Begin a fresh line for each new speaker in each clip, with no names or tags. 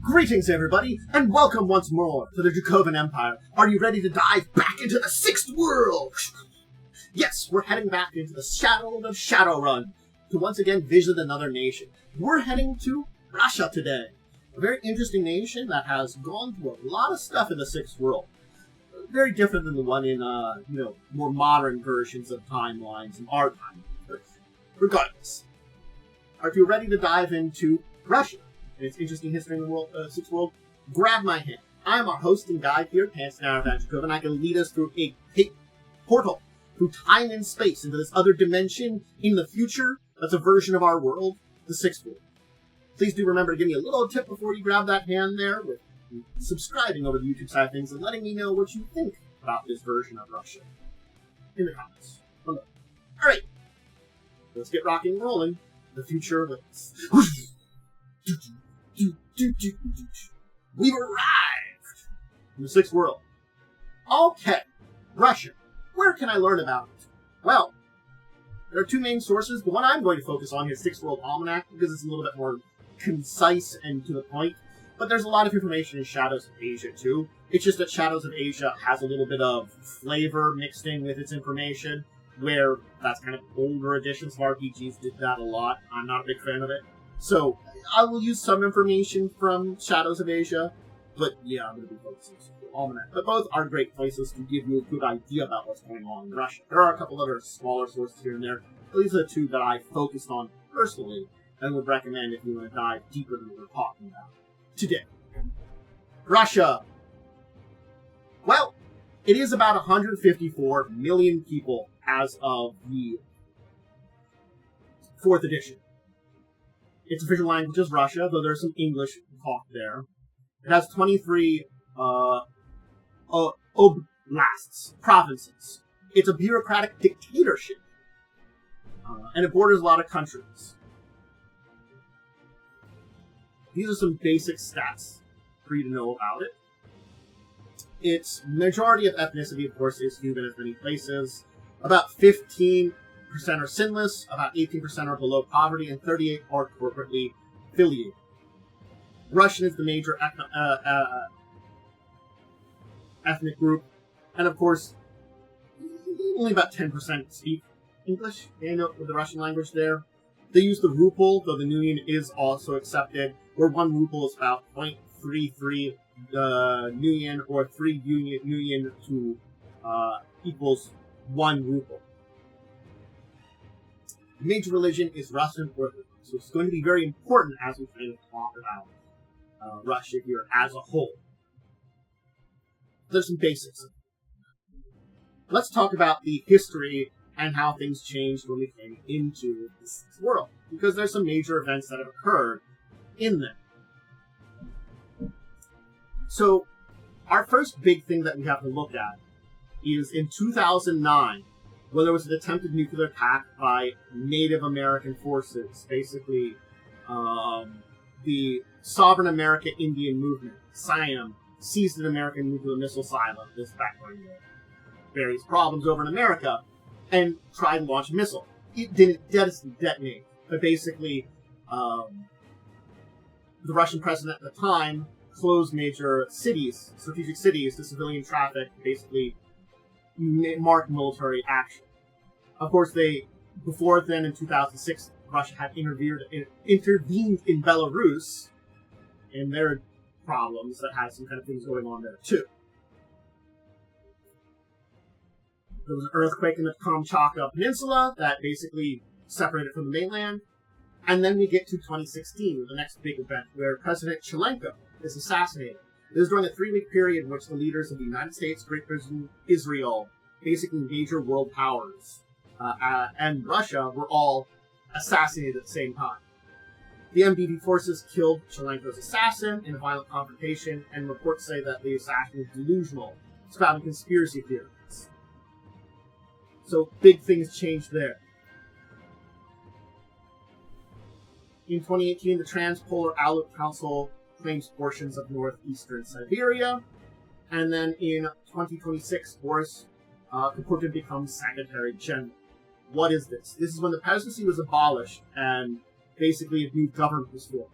Greetings, everybody, and welcome once more to the Dracovin Empire. Are you ready to dive back into the Sixth World? Yes, we're heading back into the shadow of Shadowrun to once again visit another nation. We're heading to Russia today, a very interesting nation that has gone through a lot of stuff in the Sixth World. Very different than the one in, more modern versions of timelines and our timelines. Regardless, are you ready to dive into Russia and its interesting history in the world, Sixth World? Grab my hand. I am our host and guide here, Dracovin. I can lead us through a portal through time and space into this other dimension in the future. That's a version of our world, the Sixth World. Please do remember to give me a little tip before you grab that hand there with subscribing over the YouTube side of things and letting me know what you think about this version of Russia in the comments below. Alright, let's get rocking and rolling. The future of us. We've arrived in the Sixth World. Okay, Russia. Where can I learn about it? Well, there are two main sources. The one I'm going to focus on is Sixth World Almanac because it's a little bit more concise and to the point. But there's a lot of information in Shadows of Asia too. It's just that Shadows of Asia has a little bit of flavor mixed in with its information, where that's kind of older editions of RPGs did that a lot. I'm not a big fan of it. So I will use some information from Shadows of Asia, but yeah, I'm going to be focusing on Almanac. But both are great places to give you a good idea about what's going on in Russia. There are a couple other smaller sources here and there, but these are the two that I focused on personally and would recommend if you want to dive deeper than we're talking about today. Russia. Well, it is about 154 million people as of the 4th edition. Its official language is Russia, though there's some English talked there. It has 23 oblasts, provinces. It's a bureaucratic dictatorship, and it borders a lot of countries. These are some basic stats for you to know about it. Its majority of ethnicity, of course, is human in many places. About 15% are sinless, about 18% are below poverty, and 38% are corporately affiliated. Russian is the major ethnic group, and of course, only about 10% speak English. They know the Russian language there. They use the ruble, though the nuyen is also accepted, where 1 ruble is about 0.33 nuyen, or 3 nuyen to equals 1 ruble. The major religion is Russian Orthodox, so it's going to be very important as we kind of talk about Russia here as a whole. There's some basics. Let's talk about the history and how things changed when we came into this world, because there's some major events that have occurred in them. So, our first big thing that we have to look at is in 2009, when there was an attempted nuclear attack by Native American forces, basically the Sovereign America Indian Movement, SIAM, seized an American nuclear missile silo, this back when there were various problems over in America, and tried to launch a missile. It didn't detonate, but basically the Russian president at the time closed major cities, strategic cities, to civilian traffic, basically mark military action. Of course, before then, in 2006, Russia had intervened in Belarus, and their problems that had some kind of things going on there, too. There was an earthquake in the Kamchatka Peninsula that basically separated from the mainland. And then we get to 2016, the next big event, where President Chelenko is assassinated. This is during a 3-week period in which the leaders of the United States, Great Britain, Israel, basically major world powers, and Russia were all assassinated at the same time. The MBD forces killed Chelenko's assassin in a violent confrontation, and reports say that the assassin was delusional, spouting conspiracy theories. So big things changed there. In 2018, the Transpolar Outlook Council claims portions of northeastern Siberia. And then in 2026, Boris Kropotkin becomes Secretary General. What is this? This is when the presidency was abolished and basically a new government was formed.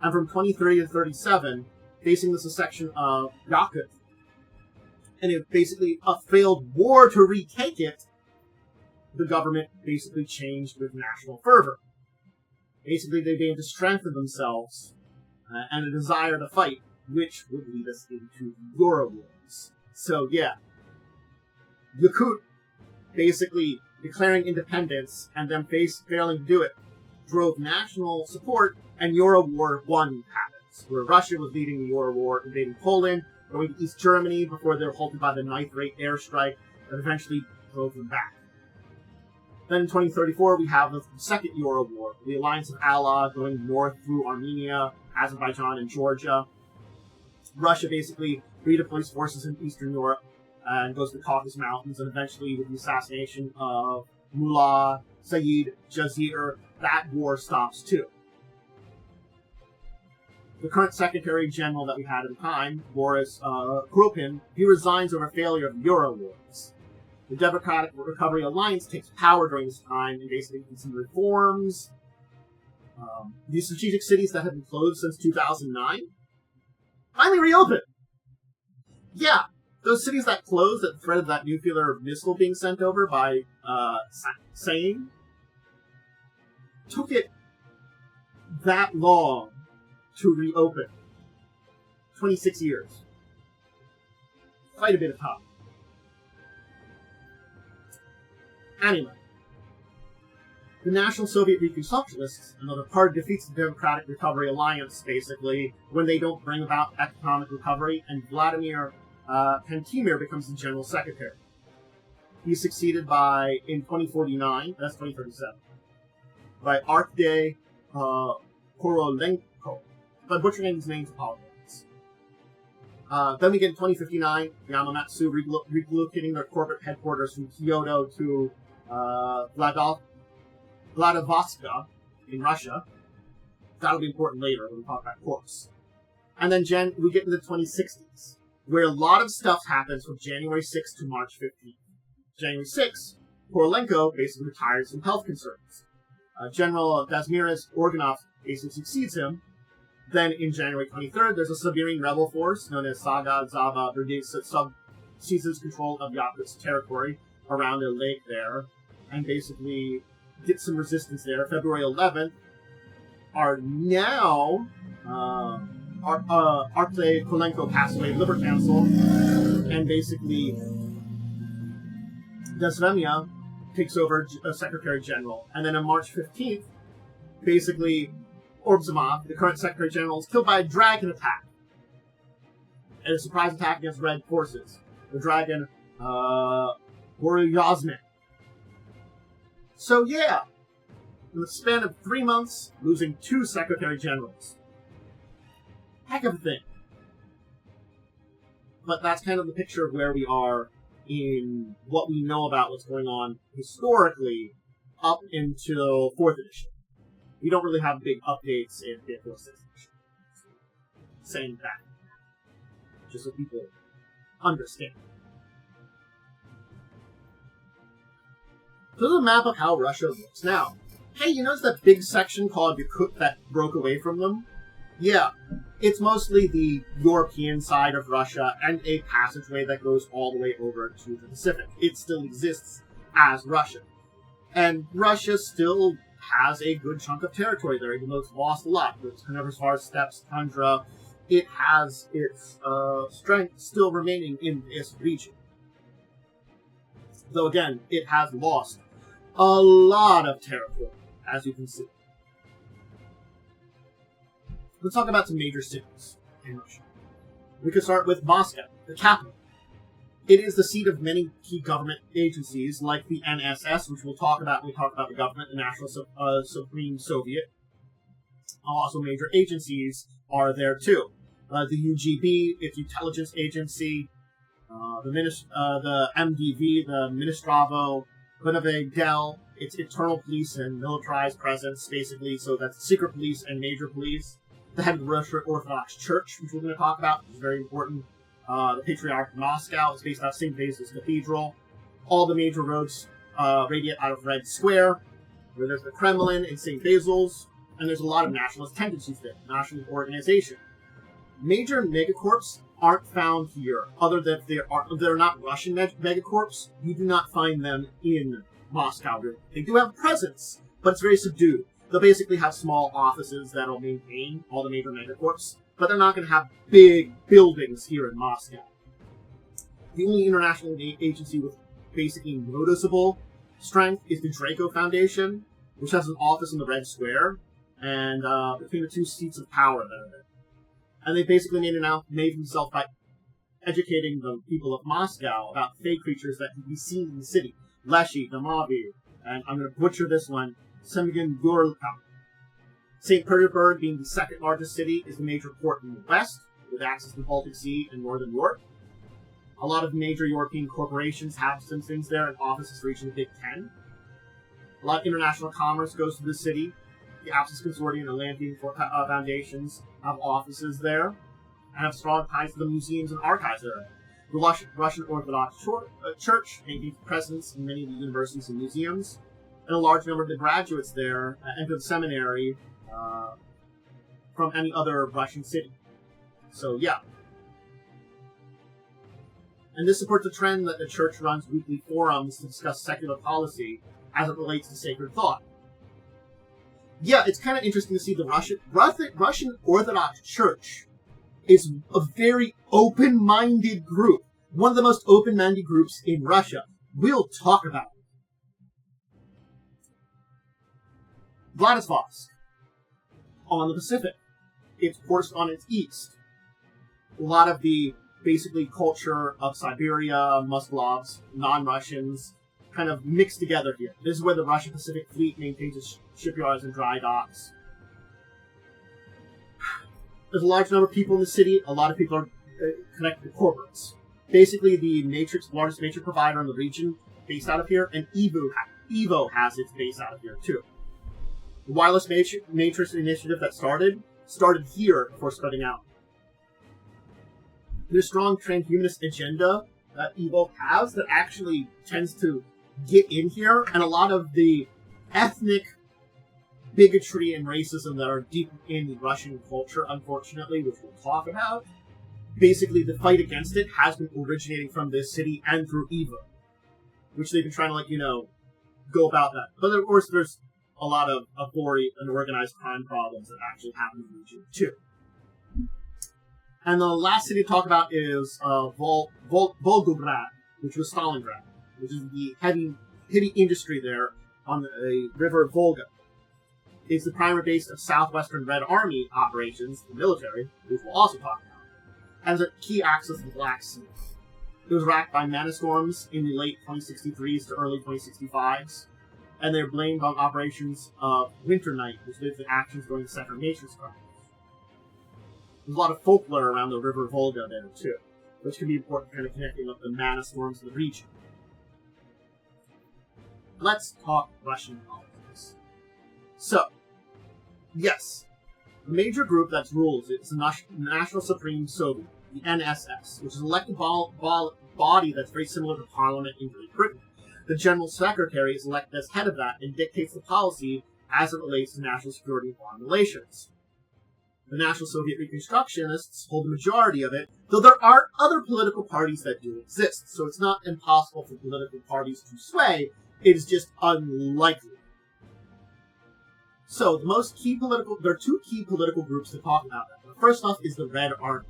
And from 2030 to 37, facing the secession of Yakut. And it basically a failed war to retake it. The government basically changed with national fervor. Basically, they began to strengthen themselves and a desire to fight, which would lead us into Euro Wars. So, yeah. Yakut basically declaring independence and then failing to do it drove national support, and Euro War I happens, where Russia was leading the Euro War, invading Poland, going to East Germany before they were halted by the Ninth Reich airstrike that eventually drove them back. Then in 2034, we have the Second Euro War, the alliance of Allies going north through Armenia, Azerbaijan, and Georgia. Russia basically redeploys forces in Eastern Europe and goes to the Caucasus Mountains, and eventually with the assassination of Mullah Sayyid Jazir, that war stops too. The current Secretary General that we had at the time, Boris Kropin, he resigns over failure of the Euro Wars. The Democratic Recovery Alliance takes power during this time and basically does some reforms. These strategic cities that have been closed since 2009 finally reopen. Yeah, those cities that closed that threatened that nuclear missile being sent over by Sane took it that long to reopen. 26 years. Quite a bit of time. Anyway, the National Soviet Reconstructionists, another party, defeats the Democratic Recovery Alliance, basically, when they don't bring about economic recovery, and Vladimir Kantemir becomes the General Secretary. He's succeeded by, in 2049, that's 2037, by Arkady Korolenko. If I'm butchering his names, apologies. Then we get in 2059, Yamamatsu relocating their corporate headquarters from Kyoto to Vladivostok in Russia. That'll be important later when we talk about course. And then we get into the 2060s, where a lot of stuff happens from January 6th to March 15th. January 6th, Korolenko basically retires from health concerns. General Dasmiris Organov basically succeeds him. Then in January 23rd, there's a Siberian rebel force known as Saga Zava Brigade seizes control of Yakutsk territory around a lake there, and basically get some resistance there. February 11th, are now Arkady Kolenko passed away in Liber Council, and basically Desvemia takes over as Secretary General. And then on March 15th, basically Orbzimov, the current Secretary General, is killed by a dragon attack. And a surprise attack against Red forces. The dragon, Boryazmin. So yeah, in the span of 3 months, losing 2 Secretary Generals. Heck of a thing. But that's kind of the picture of where we are in what we know about what's going on historically up until 4th edition. We don't really have big updates in 5th or 6th edition. Saying that. Just so people understand. So this is a map of how Russia looks now. Hey, you notice that big section called Yakut that broke away from them? Yeah, it's mostly the European side of Russia and a passageway that goes all the way over to the Pacific. It still exists as Russia. And Russia still has a good chunk of territory there, even though it's lost a lot. It's kind of as far as steppes, tundra. It has its strength still remaining in this region. Though again, it has lost a lot of territory, as you can see. Let's talk about some major cities in Russia. We could start with Moscow, the capital. It is the seat of many key government agencies, like the NSS, which we'll talk about when we talk about the government, the National Supreme Soviet. Also, major agencies are there too. The UGB, its intelligence agency, the MDV, the Ministrovo, Bunove Del, its internal police and militarized presence, basically, so that's secret police and major police. The head of the Russian Orthodox Church, which we're going to talk about, which is very important. The Patriarch of Moscow is based out of St. Basil's Cathedral. All the major roads radiate out of Red Square, where there's the Kremlin and St. Basil's, and there's a lot of nationalist tendencies there, national organization. Major megacorps aren't found here, other than if they're not Russian megacorps. You do not find them in Moscow. Really. They do have a presence, but it's very subdued. They'll basically have small offices that'll maintain all the major megacorps, but they're not going to have big buildings here in Moscow. The only international agency with basically noticeable strength is the Draco Foundation, which has an office in the Red Square, and between the two seats of power that are there. And they basically made themselves by educating the people of Moscow about fey creatures that can be seen in the city. Leshy, Damavi, and I'm going to butcher this one, Semigin Gurlka. St. Petersburg, being the second largest city, is the major port in the west, with access to the Baltic Sea and northern Europe. A lot of major European corporations have some things there and offices reaching the Big Ten. A lot of international commerce goes to the city. The Apsis Consortium and Atlantean Foundations have offices there, and have strong ties to the museums and archives there. The Russian Orthodox Church maintains presence in many of the universities and museums, and a large number of the graduates there enter the seminary from any other Russian city. So, yeah. And this supports a trend that the church runs weekly forums to discuss secular policy as it relates to sacred thought. Yeah, it's kind of interesting to see the Russian Orthodox Church is a very open-minded group. One of the most open-minded groups in Russia. We'll talk about it. Vladivostok, on the Pacific. It's ports on its east. A lot of the, basically, culture of Siberia, Muscovs, non-Russians, kind of mixed together here. This is where the Russian Pacific Fleet maintains its shipyards and dry docks. There's a large number of people in the city. A lot of people are connected to corporates. Basically, the largest matrix provider in the region, based out of here, and Evo has its base out of here, too. The wireless matrix initiative that started here before spreading out. There's a strong transhumanist agenda that Evo has that actually tends to get in here, and a lot of the ethnic bigotry and racism that are deep in the Russian culture, unfortunately, which we'll talk about. Basically, the fight against it has been originating from this city and through Evo, which they've been trying to, go about that. But of course, there's a lot of authority and organized crime problems that actually happen in the region, too. And the last city to talk about is Volgograd, which was Stalingrad, which is the heavy industry there on the river Volga. It's the primary base of Southwestern Red Army operations, the military, which we'll also talk about, and is a key access to the Black Sea. It was racked by manostorms in the late 2063s to early 2065s, and they're blamed on operations of Winter Night, which led to actions during the Second Matrix crimes. There's a lot of folklore around the river Volga there, too, which can be important kind of connecting up the manostorms in the region. Let's talk Russian politics. So, yes, the major group that rules it is the National Supreme Soviet, the NSS, which is an elected body that's very similar to Parliament in Great Britain. The General Secretary is elected as head of that and dictates the policy as it relates to national security and foreign relations. The National Soviet Reconstructionists hold the majority of it, though there are other political parties that do exist, so it's not impossible for political parties to sway, it is just unlikely. So, there are two key political groups to talk about that. The first off is the Red Army.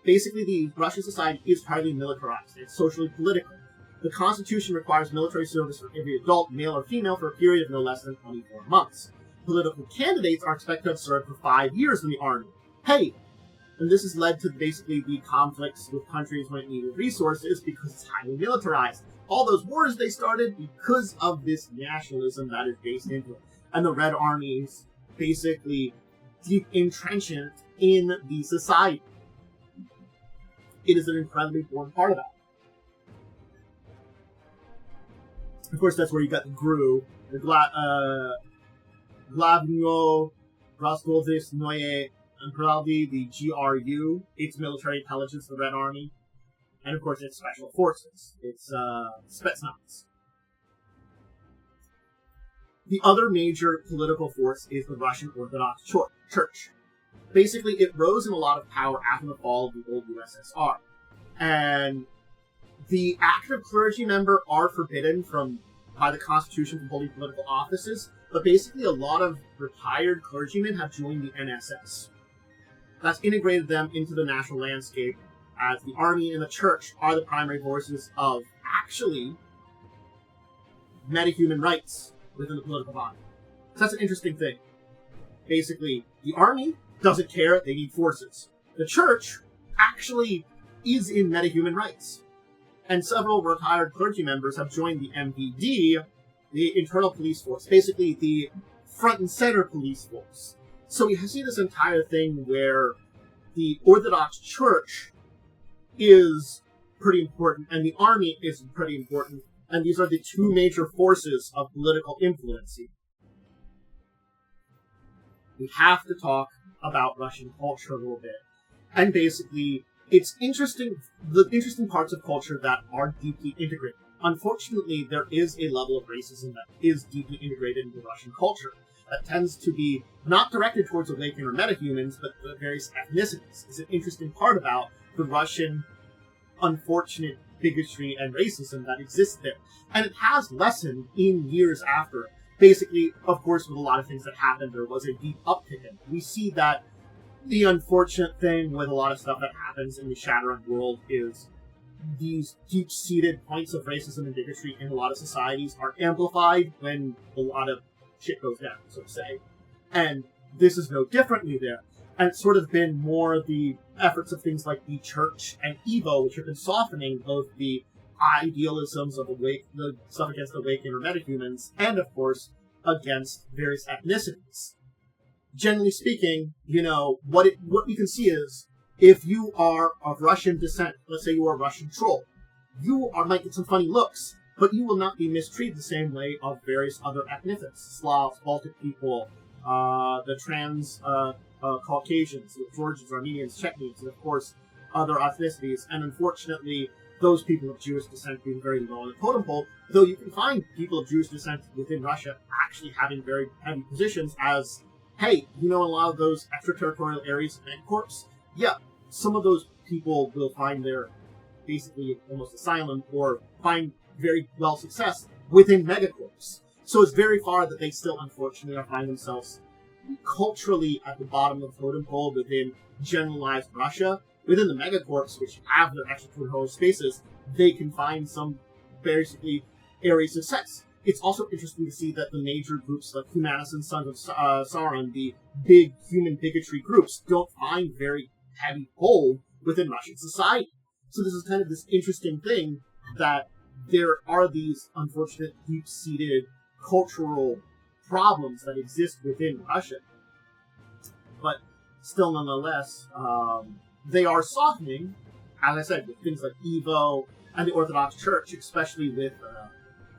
Basically, the Russian society is highly militarized. It's socially political. The Constitution requires military service for every adult, male or female, for a period of no less than 24 months. Political candidates are expected to have served for 5 years in the army. Hey! And this has led to basically the conflicts with countries when it needed resources because it's highly militarized. All those wars they started because of this nationalism that is based into it. And the Red Army is basically deep entrenchment in the society. It is an incredibly important part of that. Of course, that's where you got the GRU, the Glavno Razgovesnoye Upravy, the GRU, its military intelligence, the Red Army, and of course its special forces, its Spetsnaz. The other major political force is the Russian Orthodox Church. basically it rose in a lot of power after the fall of the old USSR. And the active clergy member are forbidden by the Constitution from holding political offices, but basically a lot of retired clergymen have joined the NSS. That's integrated them into the national landscape, as the army and the church are the primary voices of, actually, metahuman rights within the political body. So that's an interesting thing. Basically, the army doesn't care, they need forces. The church actually is in metahuman rights. And several retired clergy members have joined the MPD, the internal police force, basically the front and center police force. So we see this entire thing where the Orthodox Church is pretty important, and the army is pretty important, and these are the two major forces of political influence. We have to talk about Russian culture a little bit. And basically, it's interesting, the interesting parts of culture that are deeply integrated. Unfortunately, there is a level of racism that is deeply integrated into Russian culture that tends to be not directed towards awakened or metahumans, but the various ethnicities. It's an interesting part about the Russian unfortunate bigotry and racism that exists there. And it has lessened in years after. Basically, of course, with a lot of things that happened, there was a deep uptick in. We see that the unfortunate thing with a lot of stuff that happens in the Shadowrun world is these deep-seated points of racism and bigotry in a lot of societies are amplified when a lot of shit goes down, so to say. And this is no differently there. And it's sort of been more the efforts of things like the Church and Evo, which have been softening both the idealisms of the stuff against awakened or metahumans, and of course, against various ethnicities. Generally speaking, what we can see is, if you are of Russian descent, let's say you are a Russian troll, might get some funny looks, but you will not be mistreated the same way of various other ethnicities, Slavs, Baltic people, the trans Caucasians, the Georgians, Armenians, Chechens, and of course other ethnicities. And unfortunately, those people of Jewish descent being very low on the totem pole, though you can find people of Jewish descent within Russia actually having very heavy positions as, hey, a lot of those extraterritorial areas of Megacorps? Yeah, some of those people will find their basically almost asylum or find very well success within Megacorps. So it's very far that they still, unfortunately, find themselves culturally at the bottom of the totem pole within generalized Russia. Within the Megacorps, which have their extraterritorial spaces, they can find some basically areas of success. It's also interesting to see that the major groups like Humanis and Sons of Sauron, the big human bigotry groups, don't find very heavy hold within Russian society. So this is kind of this interesting thing that there are these unfortunate deep-seated cultural problems that exist within Russia. But still, nonetheless, they are softening, as I said, with things like Evo and the Orthodox Church, especially with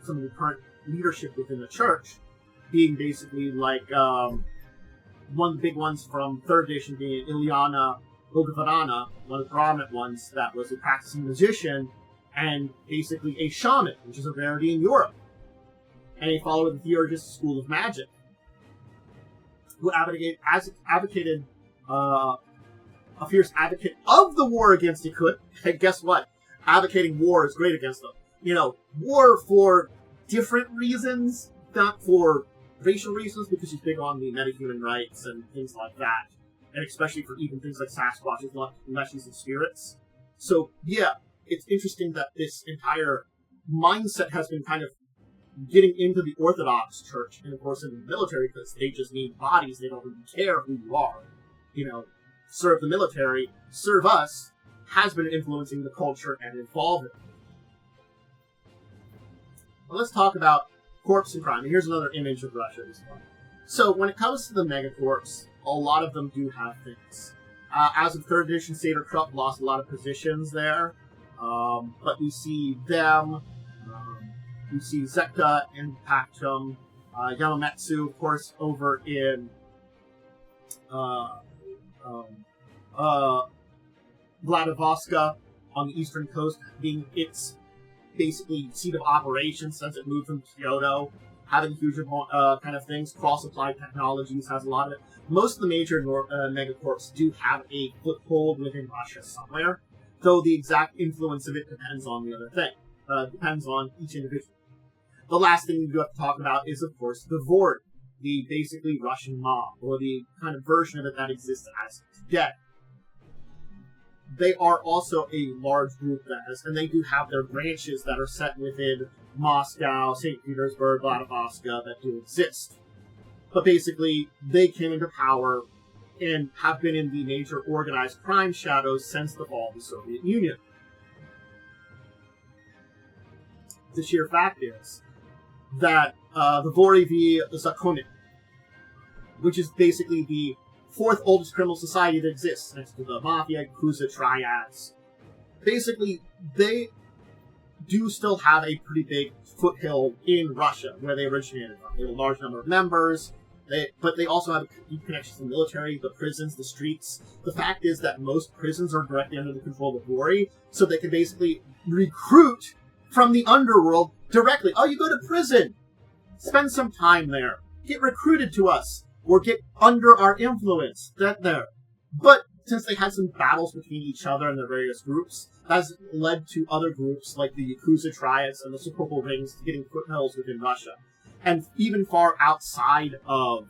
some of the current leadership within the church, being basically like one of the big ones from 3rd edition being Ilyana Bogovarana, one of the prominent ones that was a practicing musician and basically a shaman, which is a rarity in Europe, and a follower of the Theurgist school of magic, who advocated a fierce advocate of the war against Ikut. And guess what? Advocating war is great against them. War for different reasons, not for racial reasons, because she's big on the metahuman rights and things like that. And especially for even things like Sasquatches, Leshies, and spirits. So, yeah, it's interesting that this entire mindset has been kind of getting into the Orthodox Church, and of course in the military, because they just need bodies, they don't really care who you are. Serve the military, serve us, has been influencing the culture and evolving. Well, let's talk about corpse and crime. And here's another image of Russia this one. So when it comes to the megacorps, a lot of them do have things. As of 3rd edition, Seder Krupp lost a lot of positions there. But we see them, we see Zekta and Pactum, Yamametsu, of course, over in Vladivostok on the eastern coast, being its basically seat of operations since it moved from Kyoto having huge kind of things. Cross-applied technologies has a lot of it. Most of the major megacorps do have a foothold within Russia somewhere, though the exact influence of it depends on the other thing. Depends on each individual. The last thing we do have to talk about is, of course, the Vord, the basically Russian mob, or the kind of version of it that exists as today. They are also a large group, and they do have their branches that are set within Moscow, St. Petersburg, Vladivostok that do exist. But basically, they came into power and have been in the major organized crime shadows since the fall of the Soviet Union. The sheer fact is that the Vorovi Zakonin, which is basically the fourth oldest criminal society that exists, next to the Mafia, Yakuza, Triads. Basically, they do still have a pretty big foothill in Russia, where they originated from. They have a large number of members, but they also have deep connections to the military, the prisons, the streets. The fact is that most prisons are directly under the control of Vori, so they can basically recruit from the underworld directly. Oh, you go to prison! Spend some time there. Get recruited to us. Or get under our influence. There. But since they had some battles between each other and their various groups, has led to other groups like the Yakuza Triads and the Purple Rings getting footholds within Russia. And even far outside of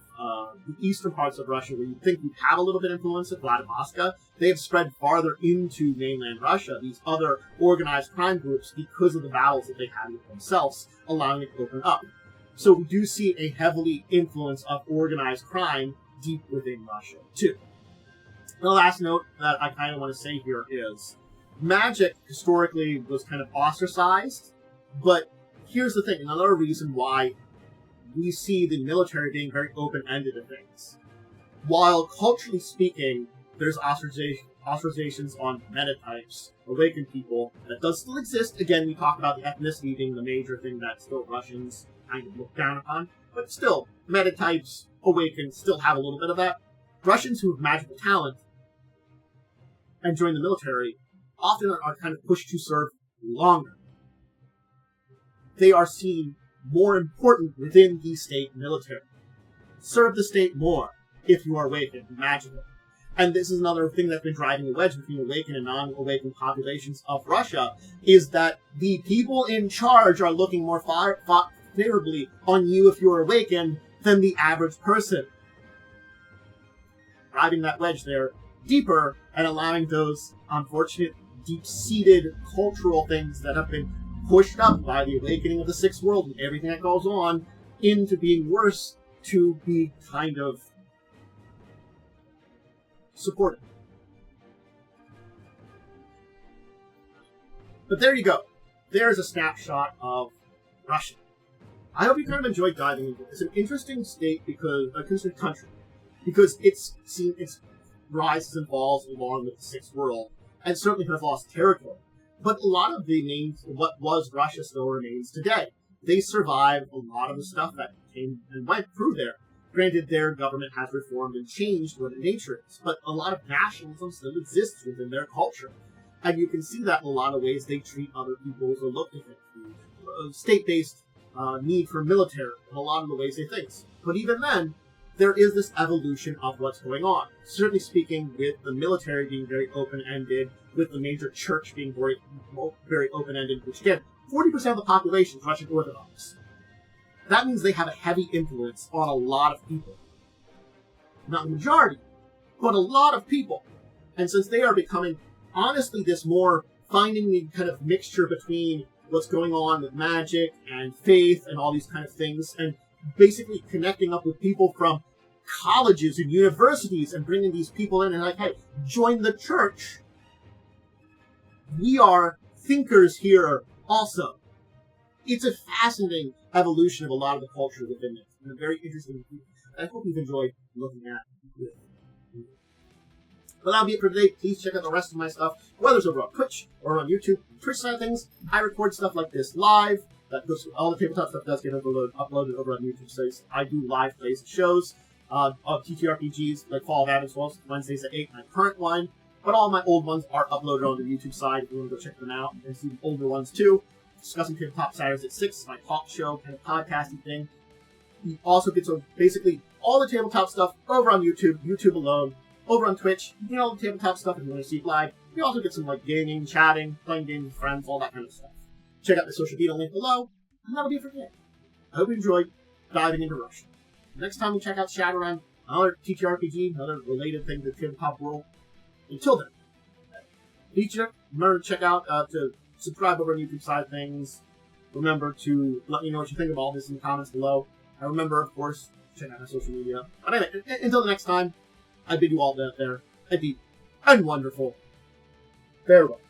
the eastern parts of Russia, where you'd think you'd have a little bit of influence at Vladivostok, they have spread farther into mainland Russia, these other organized crime groups, because of the battles that they had with themselves, allowing it to open up. So we do see a heavily influence of organized crime deep within Russia, too. The last note that I kind of want to say here is, magic historically was kind of ostracized, but here's the thing, another reason why we see the military being very open-ended to things. While culturally speaking, there's ostracizations on metatypes, awakened people, that does still exist. Again, we talk about the ethnicity being the major thing that still Russians kind of look down upon, but still, metatypes, awakened, still have a little bit of that. Russians who have magical talent and join the military often are kind of pushed to serve longer. They are seen more important within the state military. Serve the state more if you are awakened, magical. And this is another thing that's been driving the wedge between awakened and non-awakened populations of Russia, is that the people in charge are looking more favorably on you if you're awakened than the average person. Driving that wedge there deeper and allowing those unfortunate, deep-seated cultural things that have been pushed up by the awakening of the Sixth World and everything that goes on into being worse to be kind of supported. But there you go. There's a snapshot of Russia. I hope you kind of enjoyed diving into it. It's an interesting state because an interesting country because it's seen its rises and falls along with the Sixth World, and certainly has lost territory. But a lot of the names, what was Russia, still remains today. They survived a lot of the stuff that came and went through there. Granted, their government has reformed and changed what its nature is, but a lot of nationalism still exists within their culture. And you can see that in a lot of ways they treat other peoples or look at them. State-based need for military in a lot of the ways they think. But even then, there is this evolution of what's going on. Certainly speaking, with the military being very open-ended, with the major church being very, very open-ended, which again, 40% of the population is Russian Orthodox. That means they have a heavy influence on a lot of people. Not the majority, but a lot of people. And since they are becoming, honestly, this more finding the kind of mixture between what's going on with magic and faith and all these kind of things, and basically connecting up with people from colleges and universities and bringing these people in and like, hey, join the church. We are thinkers here also. It's a fascinating evolution of a lot of the culture within it, and a very interesting. I hope you've enjoyed looking at it. But that'll be it for today. Please check out the rest of my stuff, whether it's over on Twitch or on YouTube. Twitch side of things, I record stuff like this live. That goes, all the tabletop stuff does get uploaded over on YouTube. So I do live plays and shows of TTRPGs like Fall of Adam as well. Wednesdays at 8, my current one. But all my old ones are uploaded on the YouTube side if you want to go check them out and see the older ones too. Discussing Tabletop Saturdays at 6, my talk show, kind of podcasting thing. You also get to basically all the tabletop stuff over on YouTube alone, over on Twitch. You know, the tabletop stuff if you want to see it live. You also get some like gaming, chatting, playing games with friends, all that kind of stuff. Check out the social media link below, and that'll be it for today. I hope you enjoyed diving into Russian. Next time we check out Shadowrun, another TTRPG, another related thing to the tabletop world. Until then, remember to check out, to subscribe over on YouTube side of things. Remember to let me know what you think of all this in the comments below. And remember, of course, check out my social media. But anyway, until the next time, I bid you all out there a deep and wonderful farewell.